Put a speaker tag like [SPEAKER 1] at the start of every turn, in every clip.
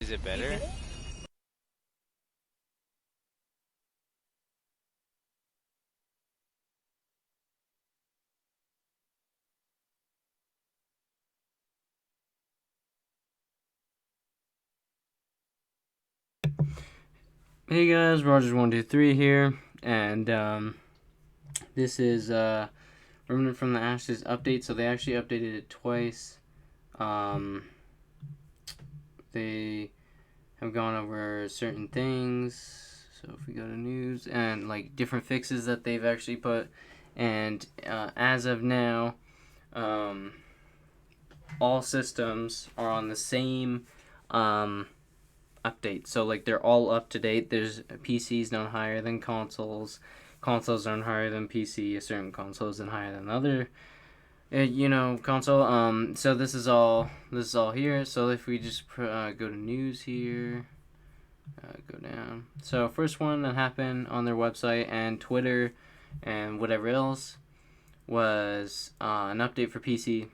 [SPEAKER 1] Is it better?
[SPEAKER 2] Hey guys, Rogers123 here, and this is Remnant from the Ashes update. So they actually updated it twice. Um, they have gone over certain things. So if we go to news and like different fixes that they've actually put, and as of now, um, all systems are on the same update. So like they're all up to date. There's PCs not higher than consoles. Consoles aren't higher than PC. A certain console isn't higher than other. Console. So this is all here. So if we just go to news here, go down. So first one that happened on their website and Twitter, and whatever else was an update for PC.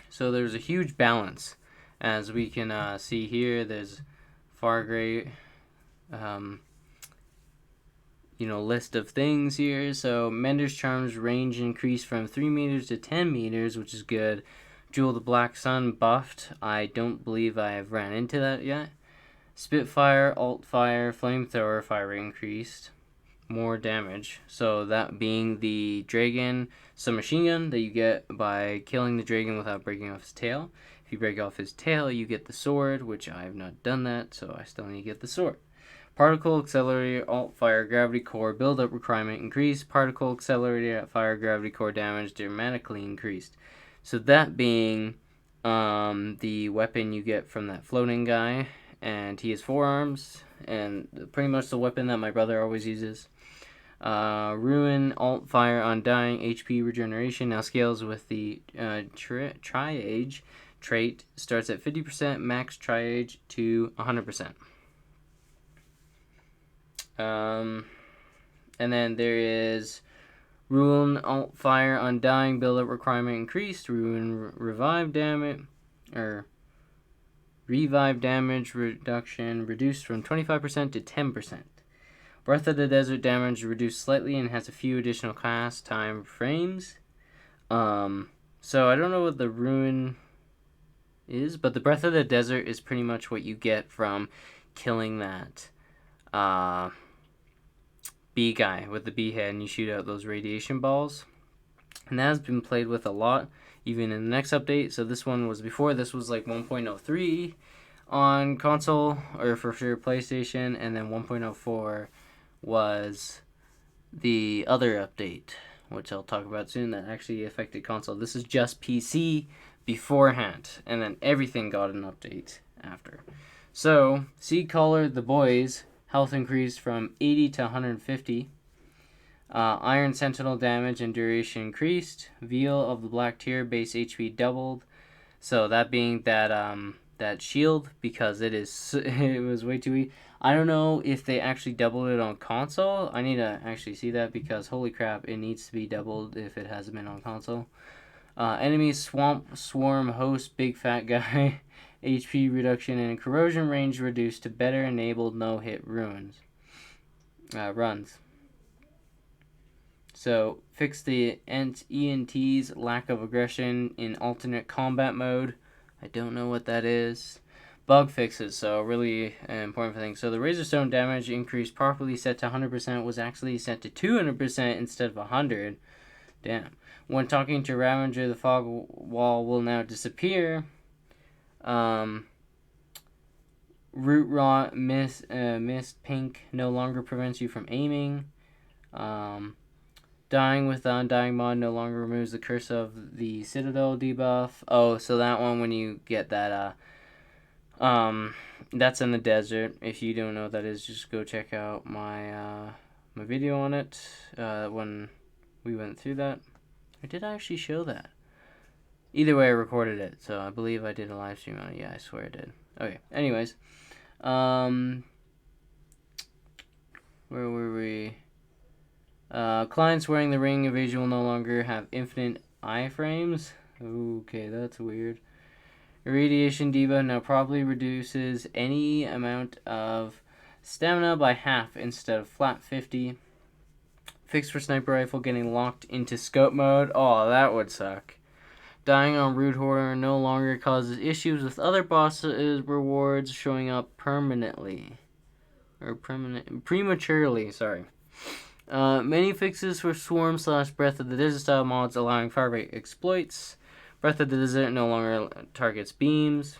[SPEAKER 2] So there's a huge balance, as we can see here. There's far great um, list of things here. So Mender's Charm's range increased from 3 meters to 10 meters, which is good. Jewel the Black Sun buffed. I don't believe I have ran into that yet. Spitfire, Alt Fire, Flamethrower fire increased. More damage. So that being the Dragon submachine gun that you get by killing the Dragon without breaking off his tail. If you break off his tail, you get the sword, which I have not done that, so I still need to get the sword. Particle accelerator, alt fire, gravity core, build-up requirement increased. Particle accelerator at fire, gravity core damage dramatically increased. So that being the weapon you get from that floating guy, and he has 4 arms, and pretty much the weapon that my brother always uses. Ruin, alt fire, undying, HP regeneration now scales with the tri-age trait. Starts at 50%, max tri-age to 100%. And then there is Ruin, Alt Fire, Undying, build-up requirement increased. Ruin, Revive damage, or Revive damage reduction reduced from 25% to 10%. Breath of the Desert damage reduced slightly and has a few additional cast time frames. So I don't know what the Ruin is, but the Breath of the Desert is pretty much what you get from killing that bee guy with the bee head, and you shoot out those radiation balls. And that has been played with a lot, even in the next update. So this one was before. This was like 1.03 on console, or for sure PlayStation, and then 1.04 was the other update, which I'll talk about soon, that actually affected console. This is just PC beforehand, and then everything got an update after. So, Sea Collar, the boys, health increased from 80 to 150. Iron Sentinel damage and duration increased. Veil of the Black Tier base HP doubled. So that being that shield, because it was way too weak. I don't know if they actually doubled it on console. I need to actually see that, because holy crap, it needs to be doubled if it hasn't been on console. Enemy swamp swarm host big fat guy. HP reduction and corrosion range reduced to better enabled no hit runs. So fix the ENT's lack of aggression in alternate combat mode. I don't know what that is. Bug fixes, so really important thing. So the Razorstone damage increase properly set to 100% was actually set to 200% instead of 100. Damn. When talking to Ravager, the fog wall will now disappear. Root rot, mist pink no longer prevents you from aiming. Dying with the Undying mod no longer removes the Curse of the Citadel debuff. Oh, so that one, when you get that, that's in the desert. If you don't know what that is, just go check out my video on it, when we went through that. Or did I actually show that? Either way, I recorded it, so I believe I did a live stream on it. Yeah, I swear I did. Okay, anyways. Where were we? Clients wearing the ring evasion will no longer have infinite iframes. Okay, that's weird. Irradiation debuff now probably reduces any amount of stamina by half instead of flat 50. Fix for sniper rifle getting locked into scope mode. Oh, that would suck. Dying on Root Horror no longer causes issues with other bosses' rewards showing up permanently. Or prematurely, sorry. Many fixes for Swarm / Breath of the Desert style mods allowing fire rate exploits. Breath of the Desert no longer targets beams.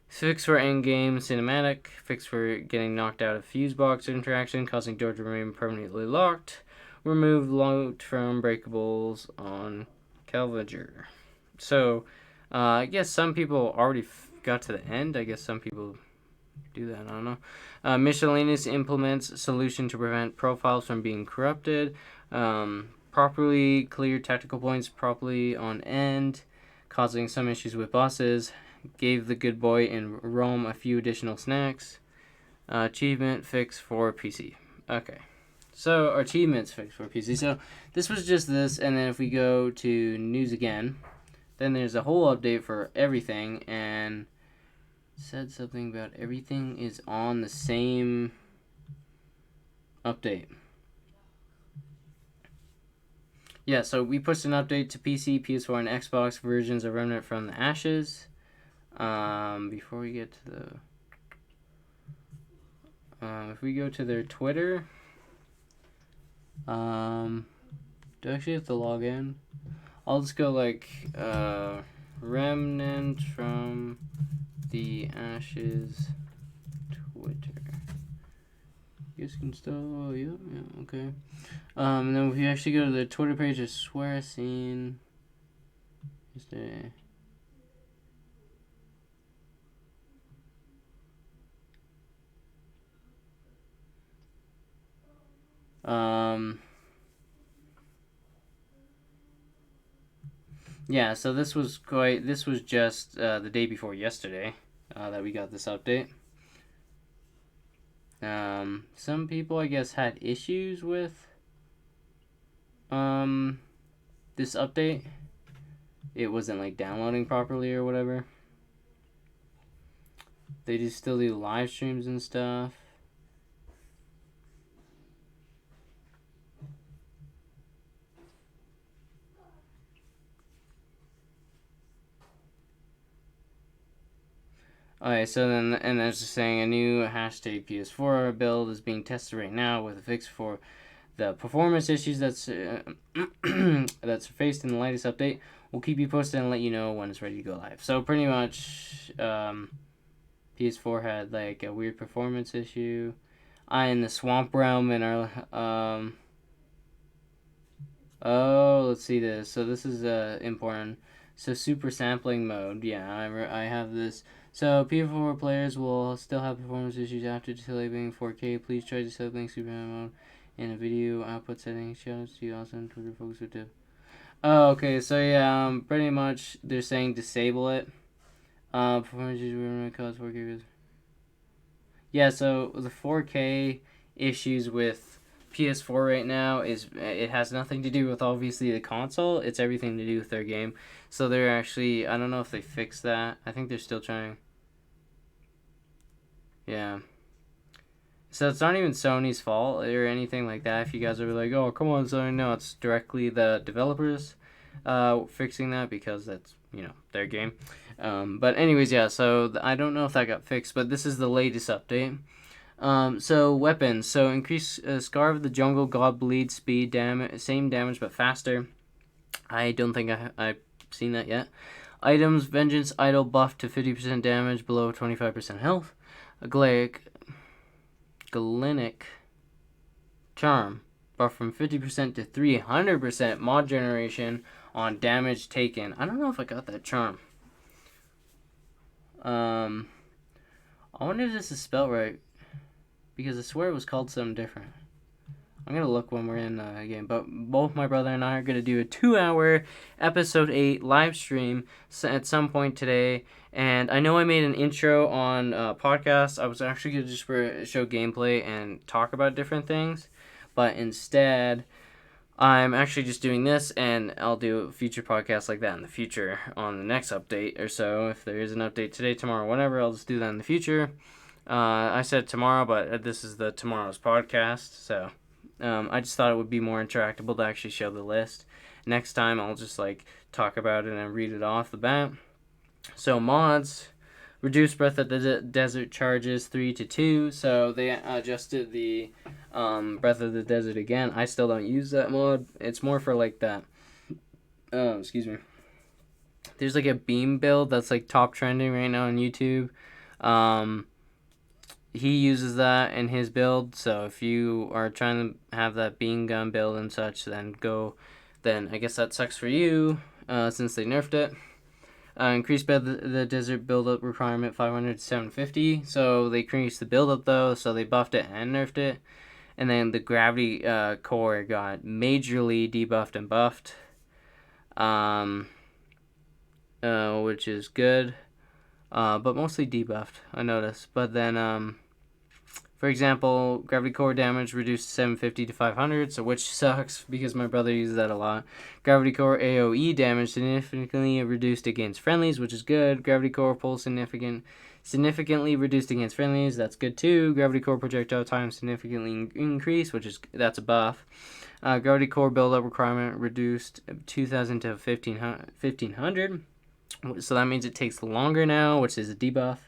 [SPEAKER 2] Fix for endgame cinematic. Fix for getting knocked out of fuse box interaction, causing door to remain permanently locked. Remove loot from breakables on Calvager. So, I guess some people already got to the end. I guess some people do that. I don't know. Miscellaneous implements solution to prevent profiles from being corrupted. Properly clear tactical points properly on end, causing some issues with bosses. Gave the good boy in Rome a few additional snacks. Achievement fix for PC. Okay. So, achievements fix for PC. So, this was just this, and then if we go to news again, then there's a whole update for everything, and said something about everything is on the same update. Yeah, so we pushed an update to PC, PS4, and Xbox versions of Remnant from the Ashes. Before we get to the... if we go to their Twitter... do I actually have to log in? I'll just go like... Remnant from the Ashes Twitter. You guys can still... yeah, okay. And then if we actually go to the Twitter page, I swear I seen... yesterday... yeah, so this was just the day before yesterday that we got this update. Some people, I guess, had issues with this update. It wasn't like downloading properly or whatever. They still do live streams and stuff. Okay, so then, and there's just saying a new hashtag PS4 build is being tested right now with a fix for the performance issues that's that's faced in the latest update. We'll keep you posted and let you know when it's ready to go live. So pretty much, PS4 had like a weird performance issue. In the Swamp Realm and our oh, let's see this. So this is important. So super sampling mode. Yeah, I have this. So PS4 players will still have performance issues after disabling 4K. Please try disabling super mode in a video output setting. Shoutouts to you also on Twitter folks who do. Oh, okay. So yeah, pretty much they're saying disable it. Performance issues will cause 4K. Yeah, so the 4K issues with PS4 right now is it has nothing to do with obviously the console. It's everything to do with their game. So they're actually, I don't know if they fixed that. I think they're still trying. Yeah. So it's not even Sony's fault or anything like that. If you guys are like, oh, come on, Sony. No, it's directly the developers fixing that because that's, their game. But anyways, yeah, so I don't know if that got fixed, but this is the latest update. So weapons. So increase Scar of the Jungle, God Bleed, speed, same damage but faster. I don't think I've seen that yet. Items, Vengeance, Idol buff to 50% damage below 25% health. A Galenic Charm buff from 50% to 300% mod generation on damage taken. I don't know if I got that charm. I wonder if this is spelled right. Because I swear it was called something different. I'm going to look when we're in the game. But both my brother and I are going to do a 2-hour episode 8 live stream at some point today. And I know I made an intro on podcast. I was actually going to just show gameplay and talk about different things. But instead, I'm actually just doing this, and I'll do future podcasts like that in the future on the next update or so. If there is an update today, tomorrow, whenever, I'll just do that in the future. I said tomorrow, but this is the tomorrow's podcast, so I just thought it would be more interactable to actually show the list. Next time, I'll just like talk about it and read it off the bat. So mods, reduced Breath of the Desert charges 3 to 2, so they adjusted the Breath of the Desert again. I still don't use that mod. It's more for like that. Excuse me. There's like a beam build that's like top trending right now on YouTube. He uses that in his build, so if you are trying to have that beam gun build and such, then I guess that sucks for you, since they nerfed it. Increased the desert build-up requirement 500 to 750, so they increased the build-up though, so they buffed it and nerfed it. And then the gravity core got majorly debuffed and buffed, which is good. But mostly debuffed, I noticed. But then, for example, gravity core damage reduced 750 to 500, so which sucks because my brother uses that a lot. Gravity core AoE damage significantly reduced against friendlies, which is good. Gravity core pulse significantly reduced against friendlies, that's good too. Gravity core projectile time significantly increased, that's a buff. Gravity core build-up requirement reduced 2,000 to 1,500. So that means it takes longer now, which is a debuff.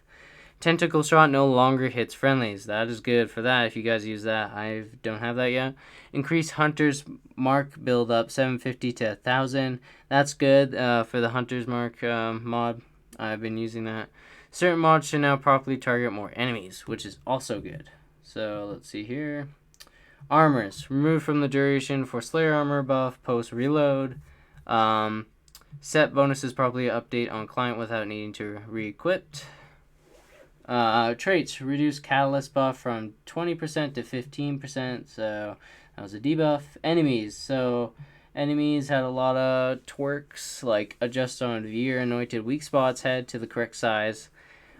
[SPEAKER 2] Tentacle shot no longer hits friendlies. That is good for that if you guys use that. I don't have that yet. Increased Hunter's Mark build up 750 to 1,000. That's good for the Hunter's Mark mod. I've been using that. Certain mods should now properly target more enemies, which is also good. So let's see here. Armors. Removed from the duration for Slayer armor buff post reload. Set bonuses properly update on client without needing to re-equipped. Traits. Reduce catalyst buff from 20% to 15%, so that was a debuff. Enemies. So enemies had a lot of twerks, like adjust on veer anointed weak spots head to the correct size.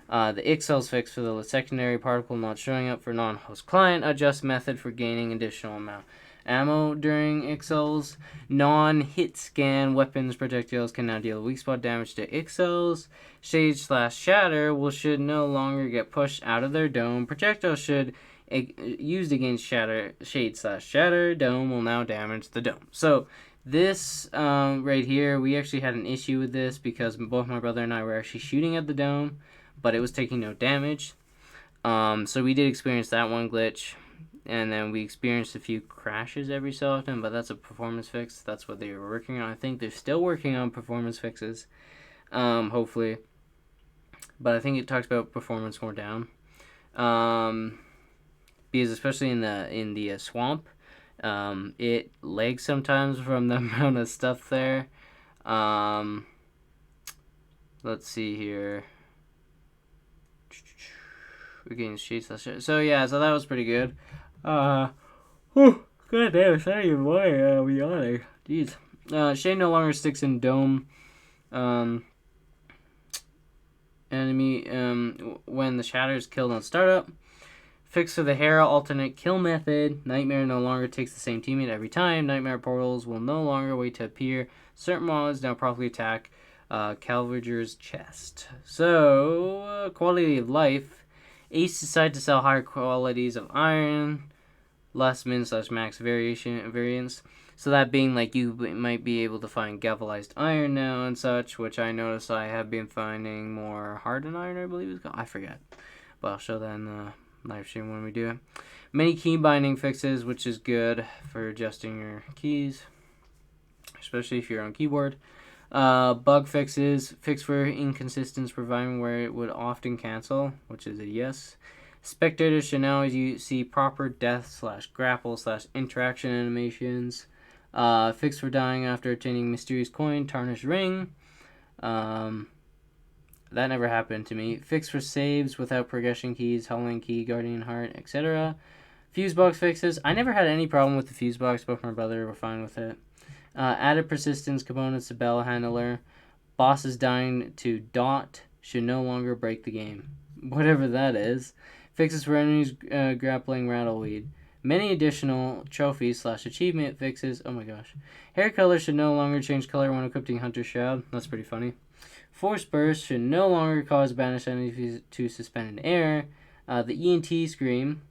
[SPEAKER 2] The Ixels fix for the secondary particle not showing up for non-host client. Adjust method for gaining additional amount ammo during Ixels. Non-hit scan weapons projectiles can now deal weak spot damage to Ixels. Shade/shatter should no longer get pushed out of their dome. Projectiles should used against shade/shatter dome will now damage the dome. So this right here, we actually had an issue with this because both my brother and I were actually shooting at the dome, but it was taking no damage. So we did experience that one glitch. And then we experienced a few crashes every so often, but that's a performance fix. That's what they were working on. I think they're still working on performance fixes, hopefully. But I think it talks about performance more down, because especially in the swamp, it lags sometimes from the amount of stuff there. Let's see here. Against sheets. So yeah, so that was pretty good. God damn, it's not even why we yawning. Jeez. Shade no longer sticks in dome. Enemy when the shatter is killed on startup. Fix for the Hera alternate kill method. Nightmare no longer takes the same teammate every time. Nightmare portals will no longer wait to appear. Certain mods now properly attack Calvager's chest. So quality of life. Ace decided to sell higher qualities of iron, less min/max variance. So that being like you might be able to find galvanized iron now and such, which I notice I have been finding more hardened iron, I believe it's called. I forget. But I'll show that in the live stream when we do it. Many key binding fixes, which is good for adjusting your keys, especially if you're on keyboard. Bug fixes. Fix for inconsistence providing where it would often cancel, which is a yes. Spectators should now see proper death/grapple/interaction animations. Fix for dying after obtaining mysterious coin, tarnished ring. That never happened to me. Fix for saves without progression keys, Howling Key, Guardian Heart, etc. Fuse box fixes. I never had any problem with the fuse box, but my brother were fine with it. Added persistence components to Bell Handler. Bosses dying to dot should no longer break the game. Whatever that is. Fixes for enemies grappling Rattleweed. many additional trophy/achievement fixes. Oh my gosh. Hair color should no longer change color when equipping Hunter's Shroud. That's pretty funny. Force Burst should no longer cause banished enemies to suspend in air. The ENT Scream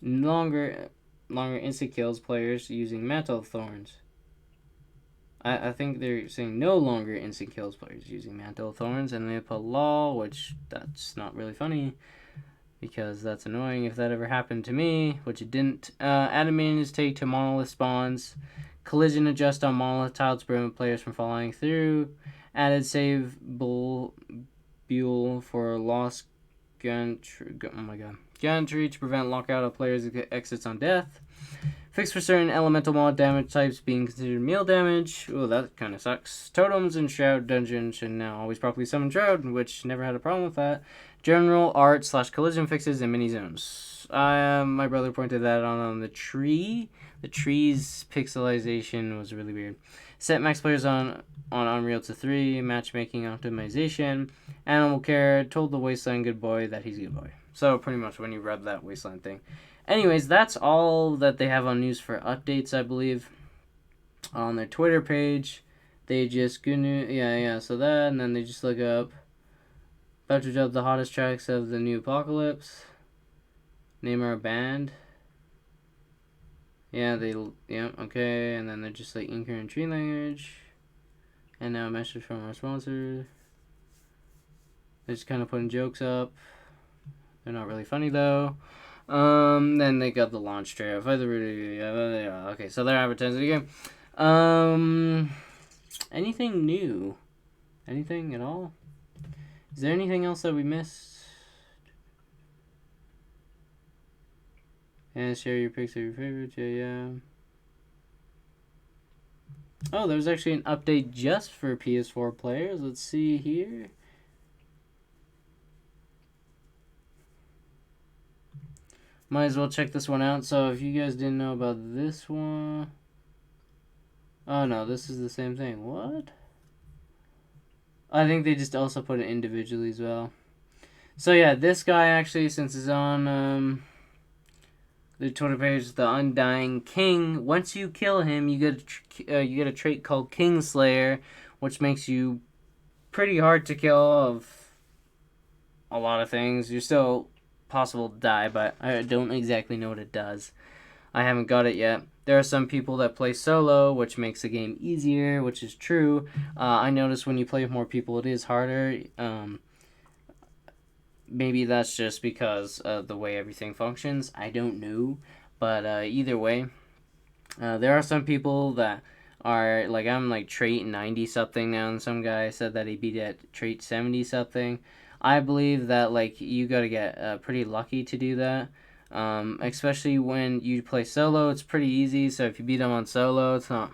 [SPEAKER 2] longer instant kills players using Mantle Thorns. I think they're saying no longer instant kills players using Mantle Thorns, and they put law, which that's not really funny, because that's annoying if that ever happened to me, which it didn't. Added minions take to monolith spawns. Collision adjust on monolith tiles to prevent players from falling through. Added save bull for lost gantry. Oh my god. Gantry to prevent lockout of players' exits on death. Fixed for certain elemental mod damage types being considered meal damage. Oh, that kind of sucks. Totems and Shroud Dungeon should now always properly summon Shroud, which never had a problem with that. General art/collision fixes and mini zones. My brother pointed that on the tree. The tree's pixelization was really weird. Set max players on Unreal to 3. Matchmaking optimization. Animal care. Told the Wasteland good boy that he's a good boy. So pretty much when you read that Wasteland thing. Anyways, that's all that they have on news for updates, I believe. On their Twitter page, they just so that, and then they just look up about to dub the hottest tracks of the new apocalypse. Name our band. Okay, and then they're just like in current tree language. And now a message from our sponsor. They're just kind of putting jokes up. They're not really funny though. Then they got the launch trailer. Okay, so they're advertising again. Anything new? Anything at all? Is there anything else that we missed? And share your pics of your favorites. Yeah. Oh, there's actually an update just for PS4 players. Let's see here. Might as well check this one out. So if you guys didn't know about this one... Oh no, this is the same thing. What? I think they just also put it individually as well. So yeah, this guy actually, since it's on the Twitter page, the Undying King. Once you kill him, you get a trait called Kingslayer, which makes you pretty hard to kill of a lot of things. You're still possible to die, but I don't exactly know what it does. I haven't got it yet. There are some people that play solo, which makes the game easier, which is true. I notice when you play with more people, it is harder. Maybe that's just because of the way everything functions. I don't know. But either way, there are some people that are, like, I'm like trait 90 something now, and some guy said that he beat at trait 70 something. I believe that, like, you gotta get pretty lucky to do that. Especially when you play solo, it's pretty easy. So if you beat them on solo, it's not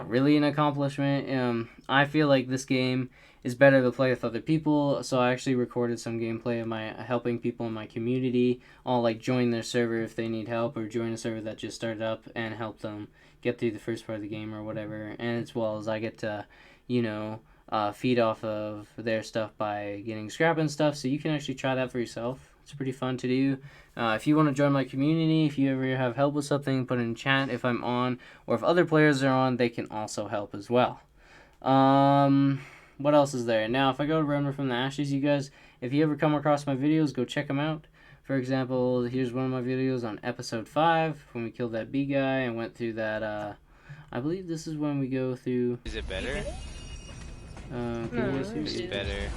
[SPEAKER 2] really an accomplishment. I feel like this game is better to play with other people. So I actually recorded some gameplay of my helping people in my community. I'll like join their server if they need help, or join a server that just started up and help them get through the first part of the game or whatever. And as well as I get to, feed off of their stuff by getting scrap and stuff. So you can actually try that for yourself. It's pretty fun to do. If you want to join my community, if you ever have help with something, put it in chat if I'm on, or if other players are on, they can also help as well. What else is there? Now, if I go to Remnant from the Ashes, you guys, if you ever come across my videos, go check them out. For example, here's one of my videos on episode 5, when we killed that bee guy and went through that, I believe this is when we go through...
[SPEAKER 1] Is it better?
[SPEAKER 2] It's
[SPEAKER 1] better.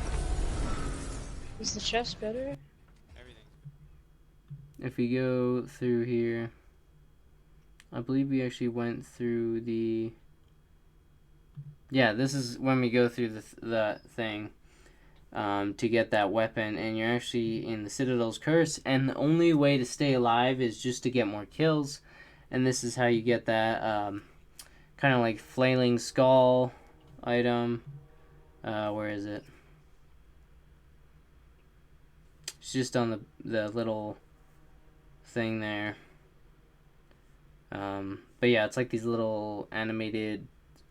[SPEAKER 3] Is the chest better?
[SPEAKER 2] If we go through here, I believe we actually went through the... Yeah, this is when we go through the thing to get that weapon, and you're actually in the Citadel's Curse, and the only way to stay alive is just to get more kills, and this is how you get that kind of like flailing skull item. Where is it? It's just on the little thing there. But yeah, it's like these little animated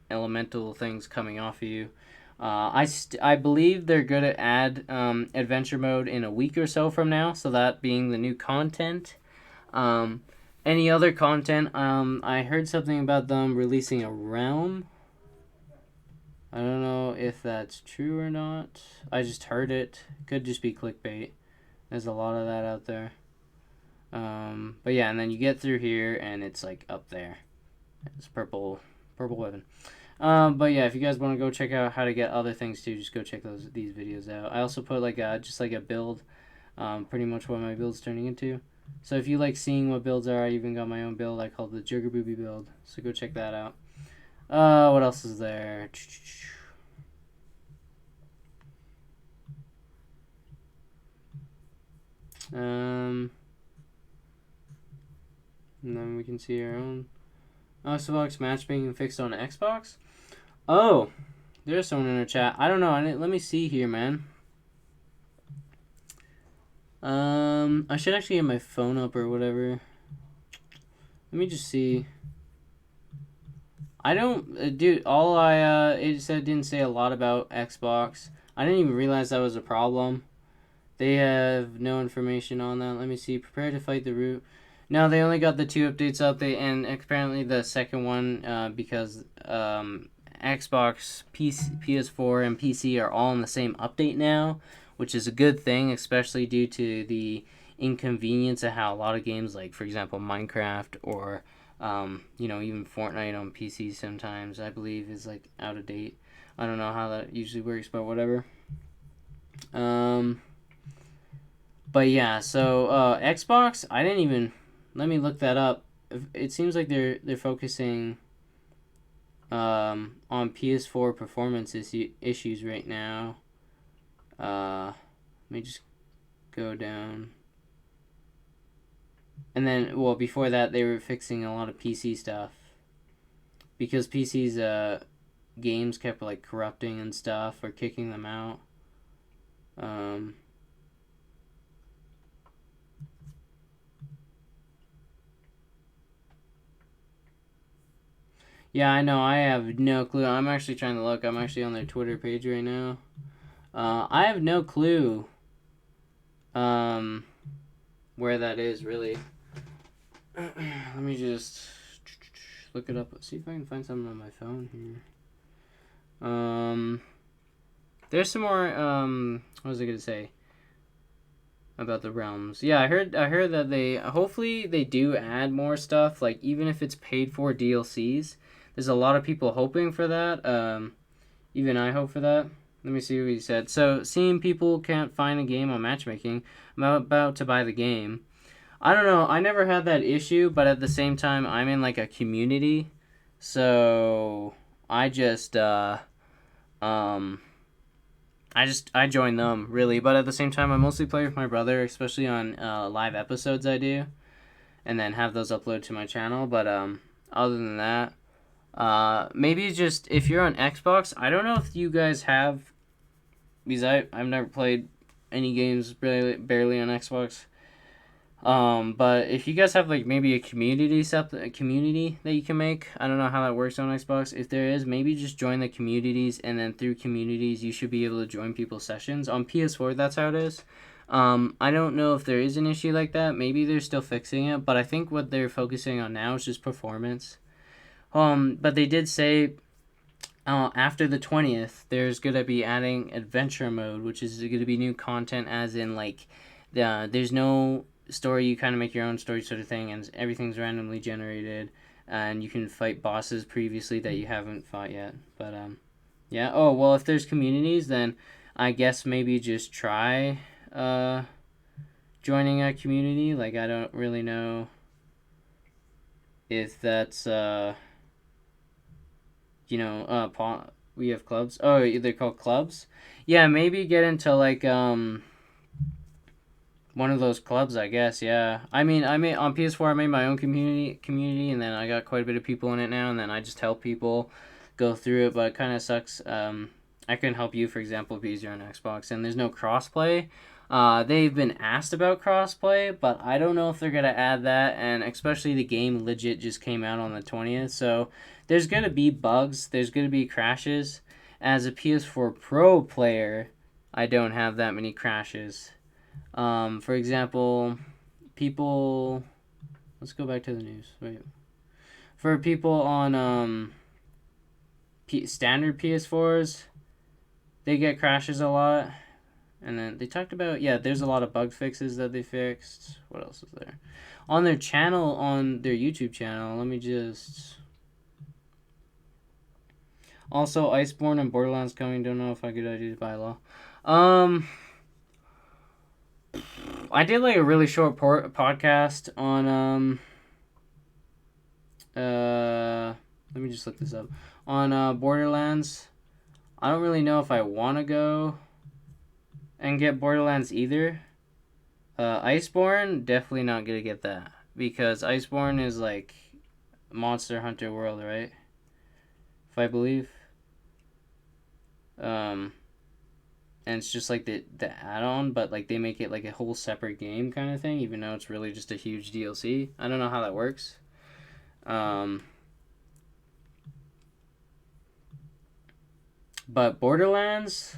[SPEAKER 2] elemental things coming off of you. I believe they're going to add adventure mode in a week or so from now, so that being the new content. Any other content? I heard something about them releasing a realm. I don't know if that's true or not. I just heard it. Could just be clickbait. There's a lot of that out there. But yeah, and then you get through here, and it's like up there. It's purple weapon. But yeah, if you guys want to go check out how to get other things too, just go check these videos out. I also put like a build, pretty much what my build's turning into. So if you like seeing what builds are, I even got my own build I call the Jigger Booby build. So go check that out. What else is there? And then we can see our own Xbox matchmaking fixed on Xbox. Oh, there's someone in the chat. I don't know. Let me see here, man. I should actually get my phone up or whatever. Let me just see. I don't, dude. It said didn't say a lot about Xbox. I didn't even realize that was a problem. They have no information on that. Let me see. Prepare to fight the root. No, they only got the 2 updates out there, and apparently the second one, because Xbox, PS4, and PC are all in the same update now, which is a good thing, especially due to the inconvenience of how a lot of games, like for example Minecraft or even Fortnite on PC sometimes, I believe, is like out of date. I don't know how that usually works, but whatever. But yeah, so Xbox, I didn't even let me look that up. It seems like they're focusing on PS4 performance issues right now. Let me just go down. And then, well, before that, they were fixing a lot of PC stuff because PC's games kept like corrupting and stuff or kicking them out. Yeah, I know. I have no clue. I'm actually trying to look. I'm actually on their Twitter page right now. I have no clue where that is, really. Let me just look it up. See if I can find something on my phone here. There's some more. What was I gonna say about the realms? Yeah, I heard that they hopefully they do add more stuff. Like even if it's paid for DLCs, there's a lot of people hoping for that. Even I hope for that. Let me see what he said. So, seeing people can't find a game on matchmaking, I'm about to buy the game. I don't know. I never had that issue, but at the same time, I'm in like a community, so I just I join them really. But at the same time, I mostly play with my brother, especially on live episodes I do, and then have those uploaded to my channel. But other than that, maybe just if you're on Xbox, I don't know if you guys have, because I've never played any games barely on Xbox. But if you guys have like maybe a community that you can make, I don't know how that works on Xbox. If there is, maybe just join the communities, and then through communities you should be able to join people's sessions. On PS4, that's how it is. I don't know if there is an issue like that. Maybe they're still fixing it, but I think what they're focusing on now is just performance. But they did say after the 20th, there's going to be adding adventure mode, which is going to be new content, as in like there's no story. You kind of make your own story sort of thing, and everything's randomly generated, and you can fight bosses previously that you haven't fought yet. But yeah. Oh well, if there's communities, then I guess maybe just try joining a community. Like I don't really know if that's we have clubs. Oh, they're called clubs. Yeah, maybe get into like one of those clubs, I guess. Yeah, I made on PS4. I made my own community, and then I got quite a bit of people in it now. And then I just help people go through it, but it kind of sucks. I couldn't help you, for example, because you're on Xbox, and there's no crossplay. They've been asked about crossplay, but I don't know if they're gonna add that. And especially the game legit just came out on the 20th, so there's gonna be bugs. There's gonna be crashes. As a PS4 Pro player, I don't have that many crashes. For example, people Let's go back to the news. Wait. For people on standard PS4s, they get crashes a lot. And then they talked about, yeah, there's a lot of bug fixes that they fixed. What else is there? On their channel, on their YouTube channel, let me just... Also, Iceborne and Borderlands coming. Don't know if I could do by law. I did like a really short podcast on let me just look this up on Borderlands. I don't really know if I want to go and get Borderlands either. Iceborne, definitely not gonna get that because Iceborne is like Monster Hunter World, right? If I believe. And it's just like the add-on, but like they make it like a whole separate game kind of thing, even though it's really just a huge DLC. I don't know how that works. But Borderlands,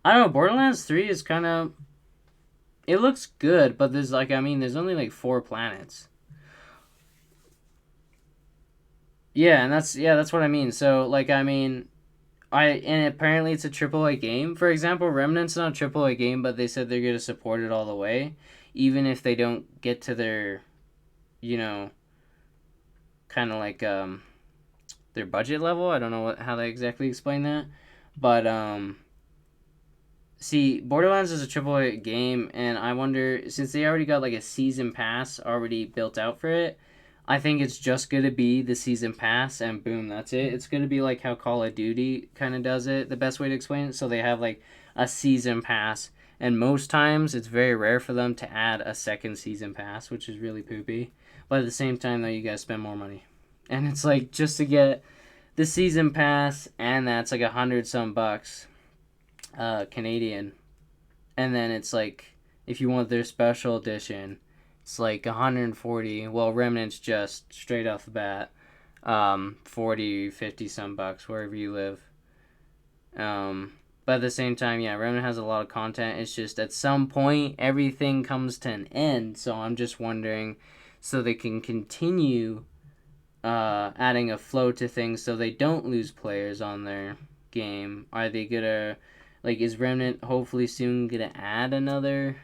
[SPEAKER 2] I don't know. Borderlands 3 is kind of, it looks good, but there's like, I mean, there's only like 4 planets. Yeah, and that's what I mean. So like, I mean, and apparently it's a AAA game. For example, Remnant's not a AAA game, but they said they're gonna support it all the way, even if they don't get to their, you know, kind of like their budget level. I don't know how they exactly explain that, but see, Borderlands is a AAA game, and I wonder, since they already got like a season pass already built out for it, I think it's just gonna be the season pass, and boom, that's it. It's gonna be like how Call of Duty kind of does it. The best way to explain it, so they have like a season pass, and most times it's very rare for them to add a second season pass, which is really poopy. But at the same time, though, you gotta spend more money, and it's like just to get the season pass, and that's like $100 some Canadian, and then it's like if you want their special edition, it's like 140. Well, Remnant's just straight off the bat, 40, 50 some bucks wherever you live. But at the same time, yeah, Remnant has a lot of content. It's just at some point everything comes to an end. So I'm just wondering, so they can continue adding a flow to things, so they don't lose players on their game. Are they gonna, like, is Remnant hopefully soon gonna add another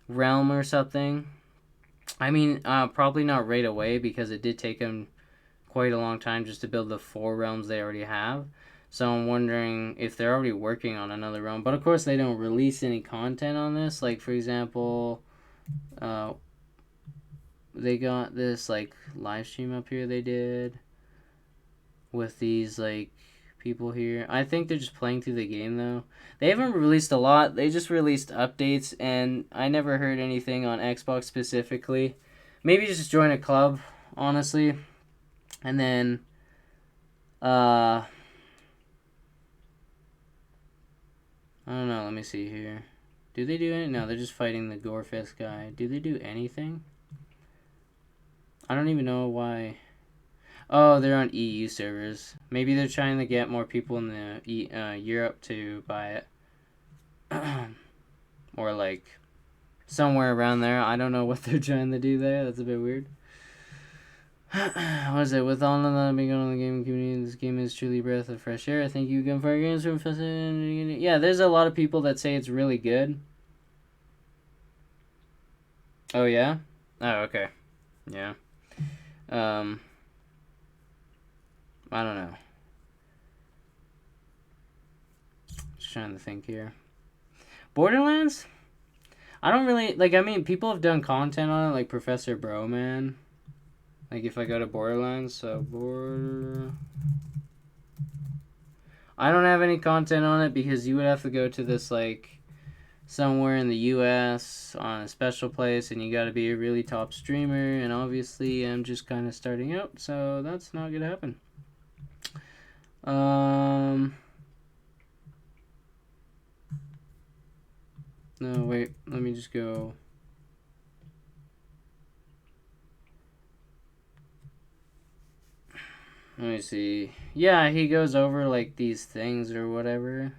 [SPEAKER 2] realm or something? I mean, probably not right away because it did take them quite a long time just to build the 4 realms they already have. So I'm wondering if they're already working on another realm. But of course, they don't release any content on this. Like, for example, they got this like live stream up here they did with these like people here. I think they're just playing through the game though. They haven't released a lot. They just released updates, and I never heard anything on Xbox specifically. Maybe just join a club, honestly. And then I don't know, let me see here. Do they do anything? No, they're just fighting the Gorefest guy. Do they do anything? I don't even know why. Oh, they're on EU servers. Maybe they're trying to get more people in the Europe to buy it. Or like somewhere around there. I don't know what they're trying to do there. That's a bit weird. What is it? With all of that being going on in the gaming community, this game is truly a breath of fresh air. Thank you, Gunfire Games, for yeah, there's a lot of people that say it's really good. Oh, yeah? Oh, okay. Yeah. I don't know. Just trying to think here. Borderlands? I don't really, like, I mean, people have done content on it, like Professor Broman. Like, if I go to Borderlands, so I don't have any content on it because you would have to go to this, like, somewhere in the U.S. on a special place, and you gotta be a really top streamer, and obviously I'm just kind of starting out, so that's not gonna happen. No, wait, let me just go. Let me see. Yeah, he goes over like these things or whatever.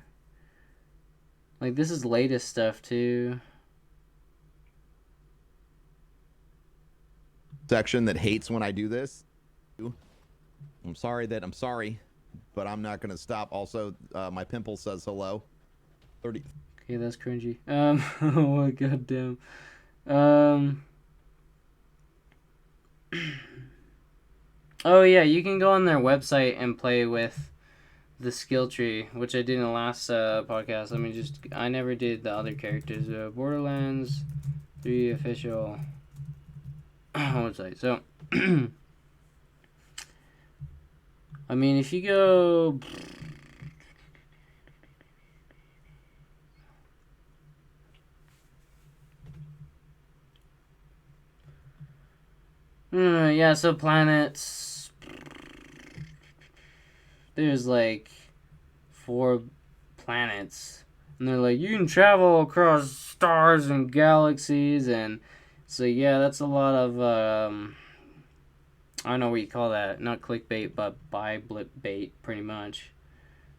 [SPEAKER 2] Like, this is latest stuff too.
[SPEAKER 1] section that hates when I do this. I'm sorry, but I'm not gonna stop. Also, my pimple says hello. 30.
[SPEAKER 2] Okay, that's cringy. Oh my goddamn. Oh yeah, you can go on their website and play with the skill tree, which I did in the last podcast. I never did the other characters. Borderlands 3 official website. So, I mean, if you go. Yeah, so planets. There's like 4 planets. And they're like, you can travel across stars and galaxies. And so, yeah, that's a lot of. I don't know what you call that. Not clickbait, but buy blip bait, pretty much.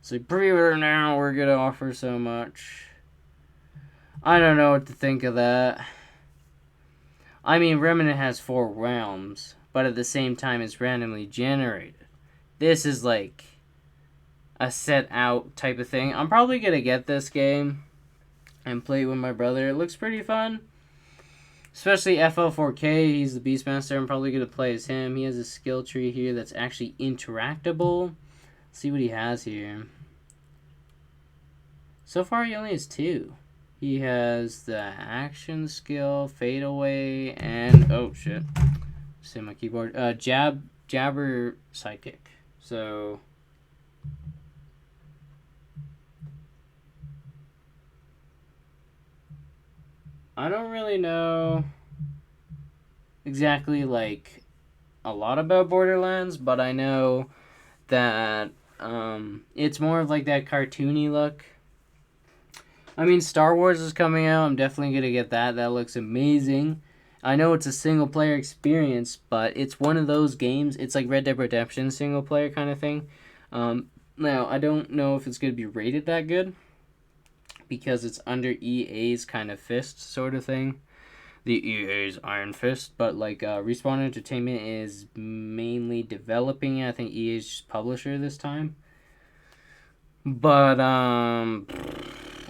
[SPEAKER 2] So, pre-order now, we're going to offer so much. I don't know what to think of that. I mean, Remnant has 4 realms, but at the same time, it's randomly generated. This is like a set out type of thing. I'm probably going to get this game and play it with my brother. It looks pretty fun. Especially FL4K, he's the Beastmaster. I'm probably going to play as him. He has a skill tree here that's actually interactable. Let's see what he has here. So far, he only has 2. He has the action skill, fade away, and oh shit, just hit my keyboard. Jabber sidekick. So I don't really know exactly like a lot about Borderlands, but I know that it's more of like that cartoony look. I mean, Star Wars is coming out. I'm definitely going to get that. That looks amazing. I know it's a single player experience, but it's one of those games. It's like Red Dead Redemption single player kind of thing. Now, I don't know if it's going to be rated that good because it's under EA's kind of fist sort of thing. The EA's Iron Fist, but like Respawn Entertainment is mainly developing it. I think EA's just publisher this time. But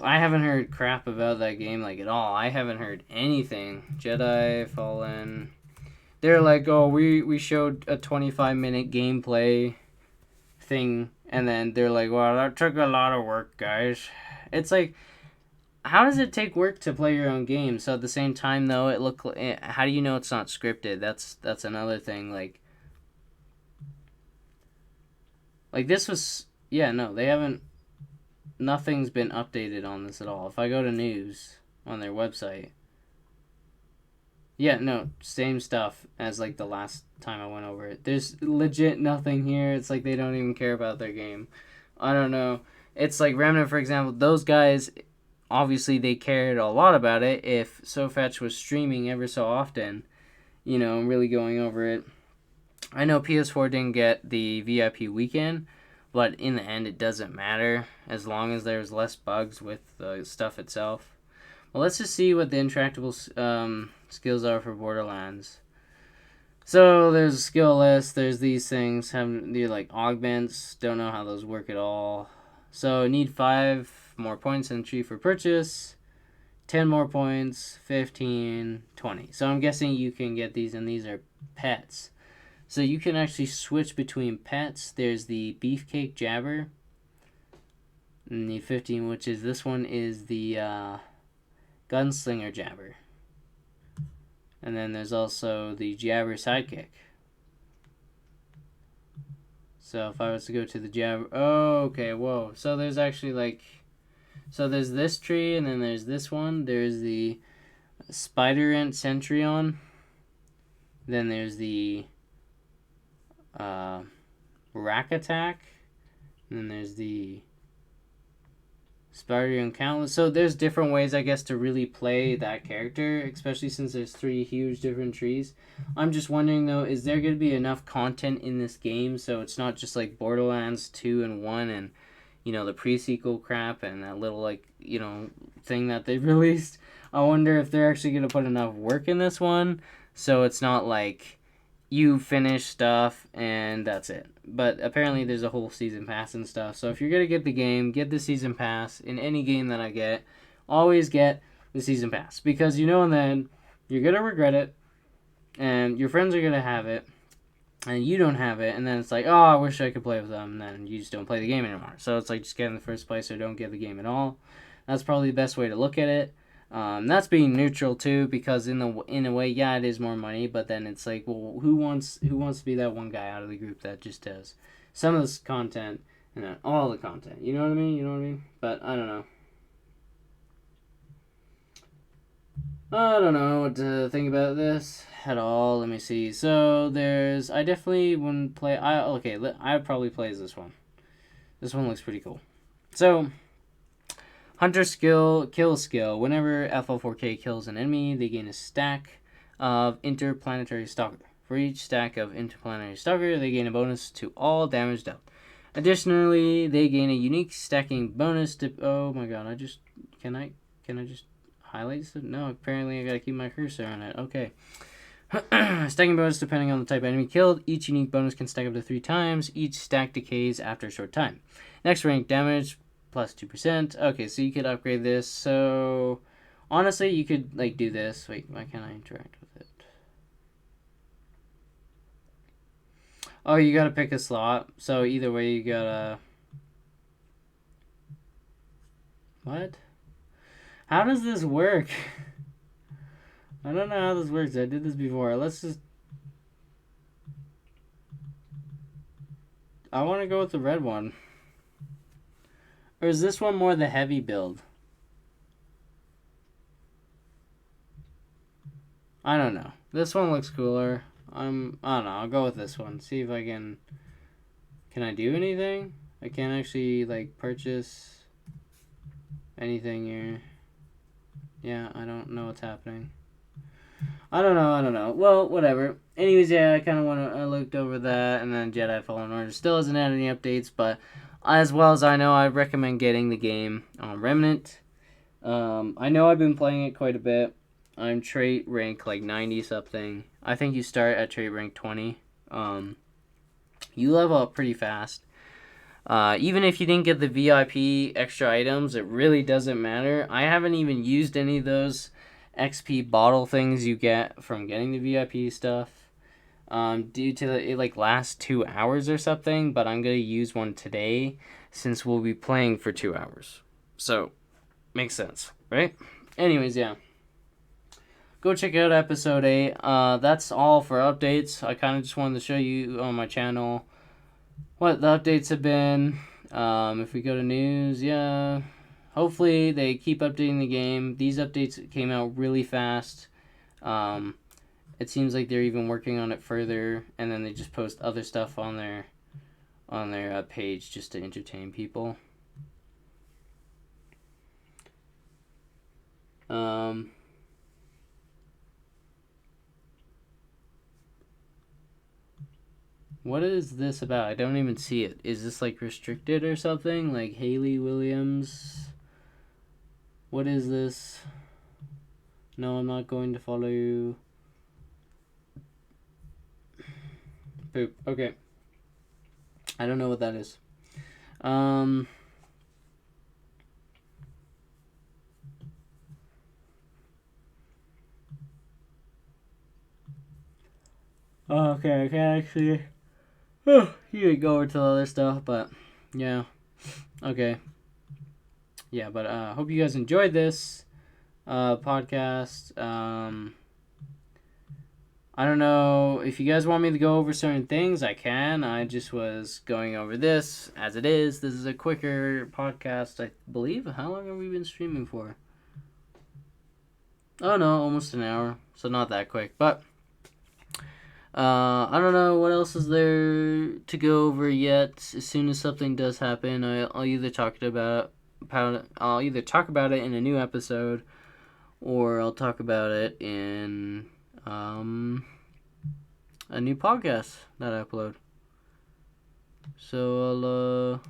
[SPEAKER 2] I haven't heard crap about that game like at all. I haven't heard anything. Jedi Fallen. They're like, oh, we showed a 25-minute gameplay thing, and then they're like, well, that took a lot of work, guys. It's like, how does it take work to play your own game? So at the same time, though, how do you know it's not scripted? That's another thing. Like this was, yeah, no, they haven't. Nothing's been updated on this at all. If I go to news on their website, yeah, no, same stuff as like the last time I went over it. There's legit nothing here. It's like they don't even care about their game. I don't know. It's like Remnant, for example. Those guys, obviously, they cared a lot about it. If SoFetch was streaming ever so often, really going over it. I know PS4 didn't get the VIP weekend, but in the end, it doesn't matter as long as there's less bugs with the stuff itself. Well, let's just see what the interactable skills are for Borderlands. So there's a skill list. There's these things. They're like augments. Don't know how those work at all. So need 5 more points in tree for purchase. 10 more points. 15, 20. So I'm guessing you can get these, and these are pets. So you can actually switch between pets. There's the Beefcake Jabber. And the 15, which is, this one is the Gunslinger Jabber. And then there's also the Jabber Sidekick. So if I was to go to the Jabber... Oh, okay, whoa. So there's actually like... So there's this tree, and then there's this one. There's the Spider Ant Centurion. Then there's the... Rack Attack, and then there's the Spider and Countless. So there's different ways, I guess, to really play that character, especially since there's 3 huge different trees. I'm just wondering though, is there going to be enough content in this game so it's not just like Borderlands 2 and 1 and the pre-sequel crap and that little thing that they've released. I wonder if they're actually going to put enough work in this one so it's not like you finish stuff and that's it. But apparently there's a whole season pass and stuff. So if you're gonna get the game, get the season pass. In any game that I get, always get the season pass, because you know, and then you're gonna regret it, and your friends are gonna have it, and you don't have it, and then it's like, oh, I wish I could play with them, and then you just don't play the game anymore. So it's like, just get in the first place or don't get the game at all. That's probably the best way to look at it. That's being neutral too, because in a way, yeah, it is more money, but then it's like, well, who wants to be that one guy out of the group that just does some of this content and not all the content? You know what I mean? But I don't know. I don't know what to think about this at all. Let me see. So I definitely wouldn't play. I probably plays this one. This one looks pretty cool. So, Hunter skill, kill skill. Whenever FL4K kills an enemy, they gain a stack of interplanetary stalker. For each stack of interplanetary stalker, they gain a bonus to all damage dealt. Additionally, they gain a unique stacking bonus to. Oh my god! Can I just highlight stuff? No, apparently I gotta keep my cursor on it. Okay. Stacking bonus depending on the type of enemy killed. Each unique bonus can stack up to 3 times. Each stack decays after a short time. Next rank damage plus 2%. Okay, so you could upgrade this. So honestly, you could like do this. Wait, why can't I interact with it? Oh, you gotta pick a slot. So either way, you gotta. What? How does this work? I don't know how this works. I did this before. Let's just. I want to go with the red one. Or is this one more the heavy build? I don't know. This one looks cooler. I don't know. I'll go with this one. See if I can. Can I do anything? I can't actually like purchase anything here. Yeah, I don't know what's happening. I don't know. Well, whatever. Anyways, yeah, I looked over that, and then Jedi Fallen Order still hasn't had any updates, but as well as I know, I recommend getting the game on Remnant. I know I've been playing it quite a bit. I'm trait rank like 90 something. I think you start at trait rank 20. You level up pretty fast. Even if you didn't get the VIP extra items, it really doesn't matter. I haven't even used any of those XP bottle things you get from getting the VIP stuff. Due to it like lasts 2 hours or something, but I'm gonna use one today since we'll be playing for 2 hours. So, makes sense, right? Anyways, yeah. Go check out episode 8. That's all for updates. I kind of just wanted to show you on my channel what the updates have been. If we go to news, yeah. Hopefully they keep updating the game. These updates came out really fast. It seems like they're even working on it further, and then they just post other stuff on their page just to entertain people. What is this about? I don't even see it. Is this like restricted or something? Like Haley Williams? What is this? No, I'm not going to follow you. Poop. Okay. I don't know what that is. Okay, I can't actually. You could go over to the other stuff, but yeah. Okay. Yeah, but hope you guys enjoyed this podcast. I don't know if you guys want me to go over certain things, I can. I just was going over this as it is. This is a quicker podcast, I believe. How long have we been streaming for? Oh no, almost an hour. So not that quick, but I don't know what else is there to go over yet. As soon as something does happen, I'll either talk about it in a new episode, or I'll talk about it in a new podcast that I upload. So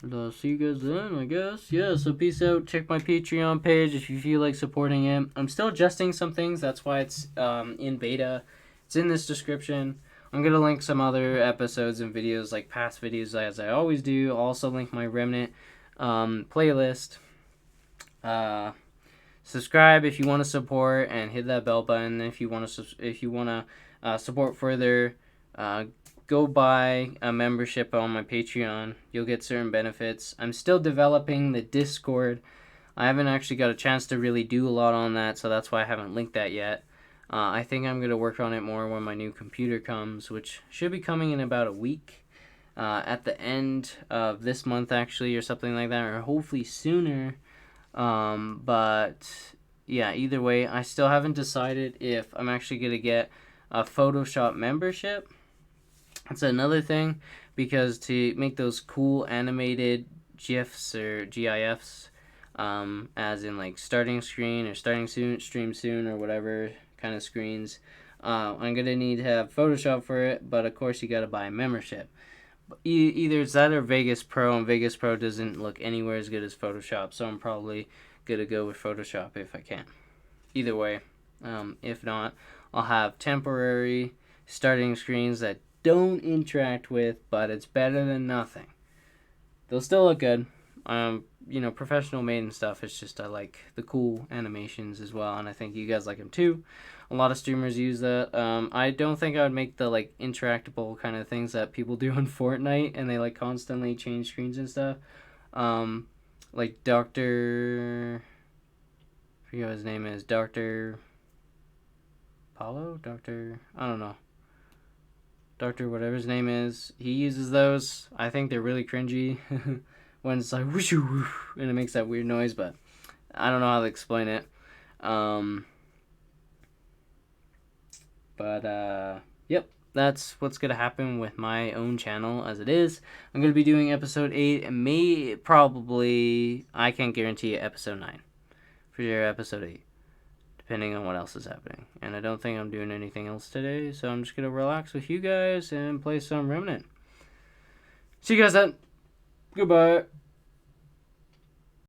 [SPEAKER 2] I'll see you guys then, I guess. Yeah, so peace out. Check my Patreon page if you feel like supporting it. I'm still adjusting some things. That's why it's in beta It's in this description. I'm going to link some other episodes and videos, like past videos, as I always do. I'll also link my Remnant playlist. Subscribe if you want to support, and hit that bell button if you want to support further. Go buy a membership on my Patreon. You'll get certain benefits. I'm still developing the Discord. I haven't actually got a chance to really do a lot on that, so that's why I haven't linked that yet. I think I'm going to work on it more when my new computer comes, which should be coming in about a week. At the end of this month, actually, or something like that, or hopefully sooner. But yeah, either way, I still haven't decided if I'm actually going to get a Photoshop membership. That's another thing, because to make those cool animated GIFs or GIFs, as in like starting screen or starting soon, stream soon, or whatever kind of screens, I'm gonna need to have Photoshop for it. But of course, you gotta buy a membership. Either it's that or Vegas Pro, and Vegas Pro doesn't look anywhere as good as Photoshop, so I'm probably gonna go with Photoshop if I can. Either way, if not, I'll have temporary starting screens that don't interact with, but it's better than nothing. They'll still look good. Professional made and stuff. It's just I like the cool animations as well, and I think you guys like them too. A lot of streamers use that. I don't think I would make the like interactable kind of things that people do in Fortnite, and they like constantly change screens and stuff. Like Dr. I forget what his name is. Dr. Paulo? I don't know. Dr. whatever his name is. He uses those. I think they're really cringy when it's like whoosh, whoosh, and it makes that weird noise, but I don't know how to explain it. Yep, that's what's going to happen with my own channel as it is. I'm going to be doing episode 8 and I can't guarantee episode 9. For sure, episode 8. Depending on what else is happening. And I don't think I'm doing anything else today, so I'm just going to relax with you guys and play some Remnant. See you guys then. Goodbye.